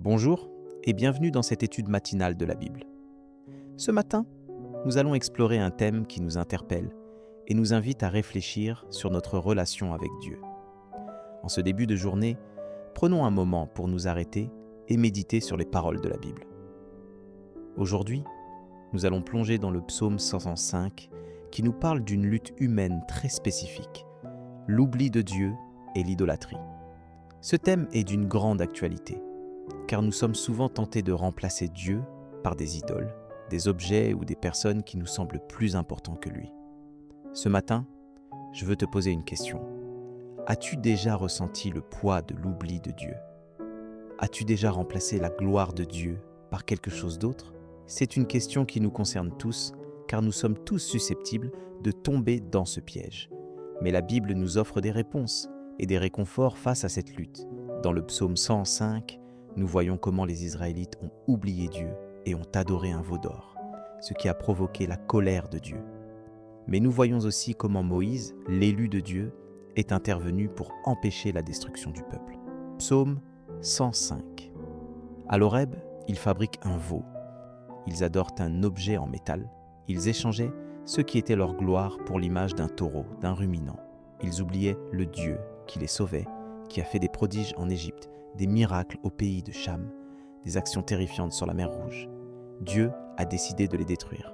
Bonjour et bienvenue dans cette étude matinale de la Bible. Ce matin, nous allons explorer un thème qui nous interpelle et nous invite à réfléchir sur notre relation avec Dieu. En ce début de journée, prenons un moment pour nous arrêter et méditer sur les paroles de la Bible. Aujourd'hui, nous allons plonger dans le psaume 105 qui nous parle d'une lutte humaine très spécifique, l'oubli de Dieu et l'idolâtrie. Ce thème est d'une grande actualité, car nous sommes souvent tentés de remplacer Dieu par des idoles, des objets ou des personnes qui nous semblent plus importants que lui. Ce matin, je veux te poser une question. As-tu déjà ressenti le poids de l'oubli de Dieu? As-tu déjà remplacé la gloire de Dieu par quelque chose d'autre? C'est une question qui nous concerne tous, car nous sommes tous susceptibles de tomber dans ce piège. Mais la Bible nous offre des réponses et des réconforts face à cette lutte. Dans le psaume 105, nous voyons comment les Israélites ont oublié Dieu et ont adoré un veau d'or, ce qui a provoqué la colère de Dieu. Mais nous voyons aussi comment Moïse, l'élu de Dieu, est intervenu pour empêcher la destruction du peuple. Psaume 105. À l'Horeb, ils fabriquent un veau. Ils adorent un objet en métal. Ils échangeaient ce qui était leur gloire pour l'image d'un taureau, d'un ruminant. Ils oubliaient le Dieu qui les sauvait, qui a fait des prodiges en Égypte, des miracles au pays de Cham, des actions terrifiantes sur la mer Rouge. Dieu a décidé de les détruire.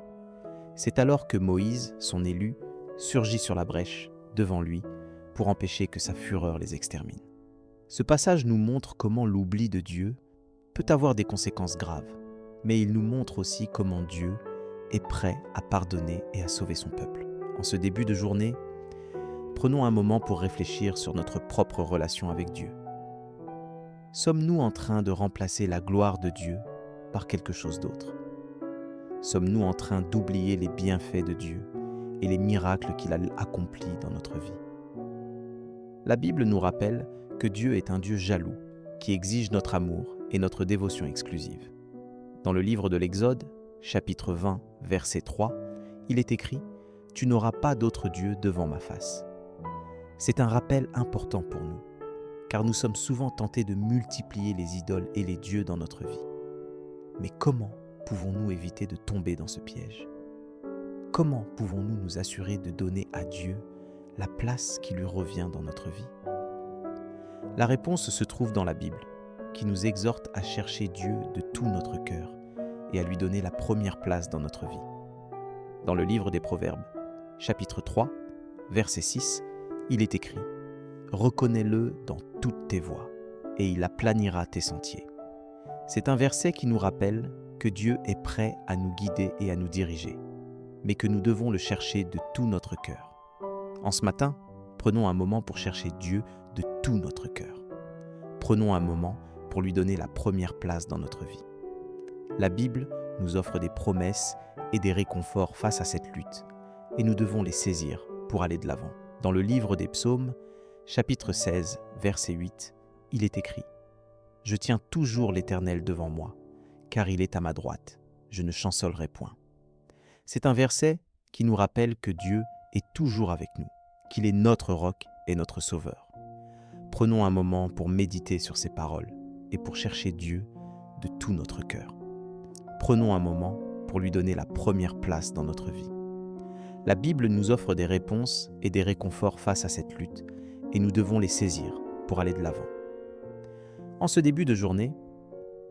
C'est alors que Moïse, son élu, surgit sur la brèche, devant lui, pour empêcher que sa fureur les extermine. Ce passage nous montre comment l'oubli de Dieu peut avoir des conséquences graves, mais il nous montre aussi comment Dieu est prêt à pardonner et à sauver son peuple. En ce début de journée, prenons un moment pour réfléchir sur notre propre relation avec Dieu. Sommes-nous en train de remplacer la gloire de Dieu par quelque chose d'autre? Sommes-nous en train d'oublier les bienfaits de Dieu et les miracles qu'il a accomplis dans notre vie? La Bible nous rappelle que Dieu est un Dieu jaloux qui exige notre amour et notre dévotion exclusive. Dans le livre de l'Exode, chapitre 20, verset 3, il est écrit « Tu n'auras pas d'autre Dieu devant ma face ». C'est un rappel important pour nous, car nous sommes souvent tentés de multiplier les idoles et les dieux dans notre vie. Mais comment pouvons-nous éviter de tomber dans ce piège? Comment pouvons-nous nous assurer de donner à Dieu la place qui lui revient dans notre vie? La réponse se trouve dans la Bible, qui nous exhorte à chercher Dieu de tout notre cœur et à lui donner la première place dans notre vie. Dans le livre des Proverbes, chapitre 3, verset 6, il est écrit « Reconnais-le dans toutes tes voies, et il aplanira tes sentiers. » C'est un verset qui nous rappelle que Dieu est prêt à nous guider et à nous diriger, mais que nous devons le chercher de tout notre cœur. En ce matin, prenons un moment pour chercher Dieu de tout notre cœur. Prenons un moment pour lui donner la première place dans notre vie. La Bible nous offre des promesses et des réconforts face à cette lutte, et nous devons les saisir pour aller de l'avant. Dans le livre des psaumes, chapitre 16, verset 8, il est écrit « Je tiens toujours l'Éternel devant moi, car il est à ma droite, je ne chancellerai point. » C'est un verset qui nous rappelle que Dieu est toujours avec nous, qu'il est notre roc et notre sauveur. Prenons un moment pour méditer sur ces paroles et pour chercher Dieu de tout notre cœur. Prenons un moment pour lui donner la première place dans notre vie. La Bible nous offre des réponses et des réconforts face à cette lutte, et nous devons les saisir pour aller de l'avant. En ce début de journée,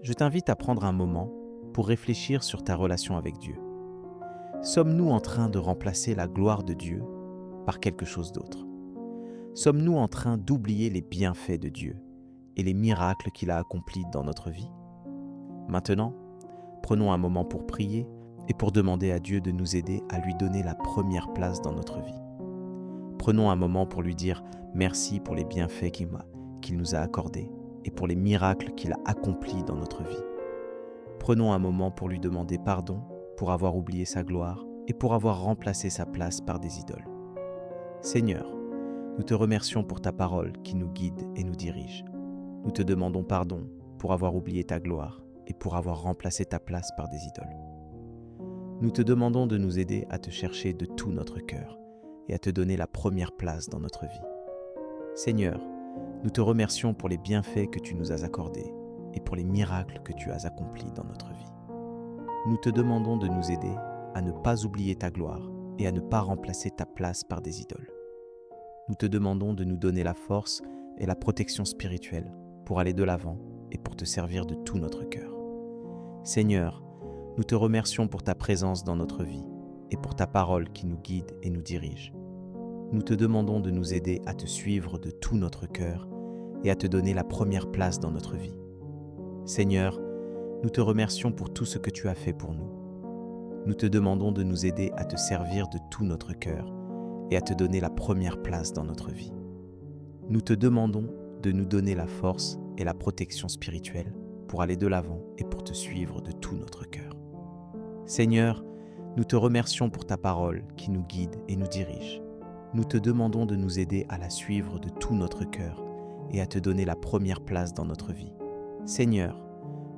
je t'invite à prendre un moment pour réfléchir sur ta relation avec Dieu. Sommes-nous en train de remplacer la gloire de Dieu par quelque chose d'autre? Sommes-nous en train d'oublier les bienfaits de Dieu et les miracles qu'il a accomplis dans notre vie? Maintenant, prenons un moment pour prier et pour demander à Dieu de nous aider à lui donner la première place dans notre vie. Prenons un moment pour lui dire merci pour les bienfaits qu'il nous a accordés et pour les miracles qu'il a accomplis dans notre vie. Prenons un moment pour lui demander pardon pour avoir oublié sa gloire et pour avoir remplacé sa place par des idoles. Seigneur, nous te remercions pour ta parole qui nous guide et nous dirige. Nous te demandons pardon pour avoir oublié ta gloire et pour avoir remplacé ta place par des idoles. Nous te demandons de nous aider à te chercher de tout notre cœur et à te donner la première place dans notre vie. Seigneur, nous te remercions pour les bienfaits que tu nous as accordés et pour les miracles que tu as accomplis dans notre vie. Nous te demandons de nous aider à ne pas oublier ta gloire et à ne pas remplacer ta place par des idoles. Nous te demandons de nous donner la force et la protection spirituelle pour aller de l'avant et pour te servir de tout notre cœur. Seigneur, nous te remercions pour ta présence dans notre vie et pour ta parole qui nous guide et nous dirige. Nous te demandons de nous aider à te suivre de tout notre cœur et à te donner la première place dans notre vie. Seigneur, nous te remercions pour tout ce que tu as fait pour nous. Nous te demandons de nous aider à te servir de tout notre cœur et à te donner la première place dans notre vie. Nous te demandons de nous donner la force et la protection spirituelle pour aller de l'avant et pour te suivre de tout notre cœur. Seigneur, nous te remercions pour ta parole qui nous guide et nous dirige. Nous te demandons de nous aider à la suivre de tout notre cœur et à te donner la première place dans notre vie. Seigneur,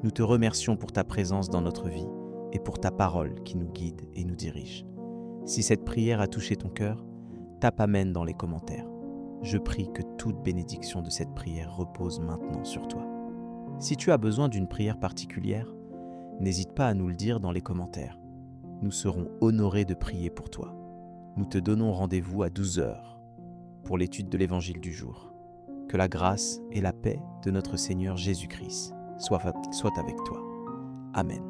nous te remercions pour ta présence dans notre vie et pour ta parole qui nous guide et nous dirige. Si cette prière a touché ton cœur, tape Amen dans les commentaires. Je prie que toute bénédiction de cette prière repose maintenant sur toi. Si tu as besoin d'une prière particulière, n'hésite pas à nous le dire dans les commentaires. Nous serons honorés de prier pour toi. Nous te donnons rendez-vous à 12h pour l'étude de l'Évangile du jour. Que la grâce et la paix de notre Seigneur Jésus-Christ soient avec toi. Amen.